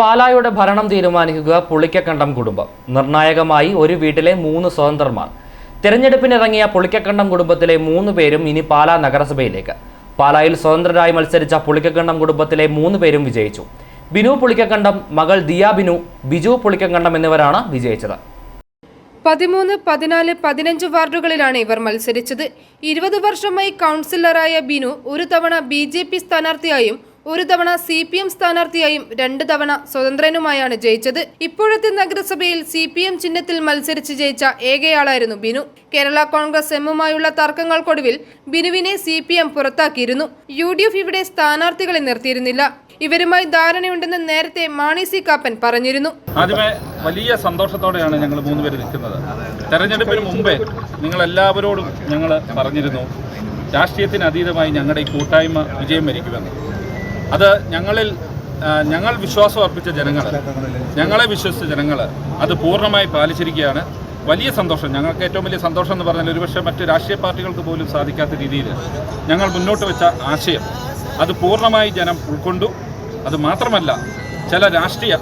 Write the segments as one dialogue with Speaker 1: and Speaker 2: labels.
Speaker 1: പാലായുടെ ഭരണം തീരുമാനിക്കുക പുളിക്കക്കണ്ടം കുടുംബം. നിർണായകമായി ഒരു വീട്ടിലെ 3 സ്വതന്ത്രന്മാർ. തെരഞ്ഞെടുപ്പിനിറങ്ങിയ പുളിക്കക്കണ്ടം കുടുംബത്തിലെ 3 പേരും ഇനി പാലാ നഗരസഭയിലേക്ക്. പാലായിൽ സ്വതന്ത്രരായി മത്സരിച്ച പുളിക്കക്കണ്ടം കുടുംബത്തിലെ 3 പേരും വിജയിച്ചു. ബിനു പുളിക്കക്കണ്ടം, മകൾ ദിയ ബിനു, ബിജു പുളിക്കക്കണ്ടം എന്നിവരാണ് വിജയിച്ചത്.
Speaker 2: 13, 14, 15 വാർഡുകളിലാണ് ഇവർ മത്സരിച്ചത്. 20 വർഷമായി കൗൺസിലറായ ബിനു ഒരു തവണ BJP സ്ഥാനാർത്ഥിയായും ഒരു തവണ CPM സ്ഥാനാർത്ഥിയായും 2 തവണ സ്വതന്ത്രനുമായാണ് ജയിച്ചത്. ഇപ്പോഴത്തെ നഗരസഭയിൽ CPM ചിഹ്നത്തിൽ മത്സരിച്ച് ജയിച്ച ഏകയാളായിരുന്നു ബിനു. കേരള കോൺഗ്രസ് എമ്മുമായുള്ള തർക്കങ്ങൾക്കൊടുവിൽ ബിനുവിനെ CPM പുറത്താക്കിയിരുന്നു. UDF ഇവിടെ സ്ഥാനാർത്ഥികളെ നിർത്തിയിരുന്നില്ല. ഇവരുമായി ധാരണയുണ്ടെന്ന് നേരത്തെ മാണി സി കാപ്പൻ പറഞ്ഞിരുന്നു.
Speaker 3: ആദ്യമേ വലിയ സന്തോഷത്തോടെയാണ് ഞങ്ങൾ 3 പേര് നിൽക്കുന്നത്. തെരഞ്ഞെടുപ്പിന് മുമ്പേ നിങ്ങൾ എല്ലാവരോടും ഞങ്ങൾ പറഞ്ഞിരുന്നു, രാഷ്ട്രീയത്തിന് അതീതമായി ഞങ്ങളുടെ ഈ കൂട്ടായ്മ വിജയം വരിക്കുമെന്ന്. അത് ഞങ്ങൾ വിശ്വാസം അർപ്പിച്ച ജനങ്ങൾ, ഞങ്ങളെ വിശ്വസിച്ച ജനങ്ങൾ അത് പൂർണ്ണമായി പാലിച്ചിരിക്കുകയാണ്. വലിയ സന്തോഷം. ഞങ്ങൾക്ക് ഏറ്റവും വലിയ സന്തോഷം എന്ന് പറഞ്ഞാൽ ഒരുപക്ഷെ മറ്റ് രാഷ്ട്രീയ പാർട്ടികൾക്ക് പോലും സാധിക്കാത്ത രീതിയിൽ ഞങ്ങൾ മുന്നോട്ട് വെച്ച ആശയം അത് പൂർണ്ണമായി ജനം ഉൾക്കൊണ്ടു. അത് മാത്രമല്ല, ചില രാഷ്ട്രീയ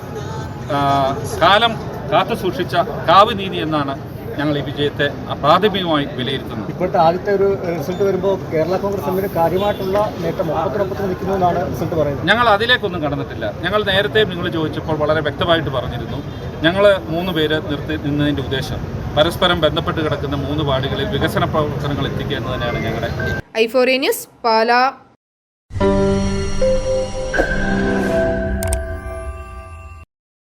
Speaker 3: കാലം കാത്തു സൂക്ഷിച്ച കാവ് നീതി എന്നാണ് ഞങ്ങൾ ഈ വിജയത്തെ പ്രാഥമികമായി വിലയിരുത്തുന്നത്.
Speaker 4: ഇപ്പോഴത്തെ ആദ്യത്തെ ഒരു റിസൾട്ട് വരുമ്പോൾ കേരള കോൺഗ്രസ് എമ്മിന് കാര്യമായിട്ടുള്ള നേട്ടം ഒപ്പത്തിനൊപ്പത്തിന് നിൽക്കുന്നതെന്നാണ് റിസൾട്ട് പറയുന്നത്.
Speaker 3: ഞങ്ങൾ അതിലേക്കൊന്നും കടന്നിട്ടില്ല. ഞങ്ങൾ നേരത്തെ നിങ്ങൾ ചോദിച്ചപ്പോൾ വളരെ വ്യക്തമായിട്ട് പറഞ്ഞിരുന്നു, ഞങ്ങൾ 3 പേര് നിന്നതിൻ്റെ ഉദ്ദേശം പരസ്പരം ബന്ധപ്പെട്ട് കിടക്കുന്ന 3 വാർഡുകളിൽ വികസന പ്രവർത്തനങ്ങൾ എത്തിക്കുക എന്ന് തന്നെയാണ് ഞങ്ങളുടെ.
Speaker 2: i4a news, Pala.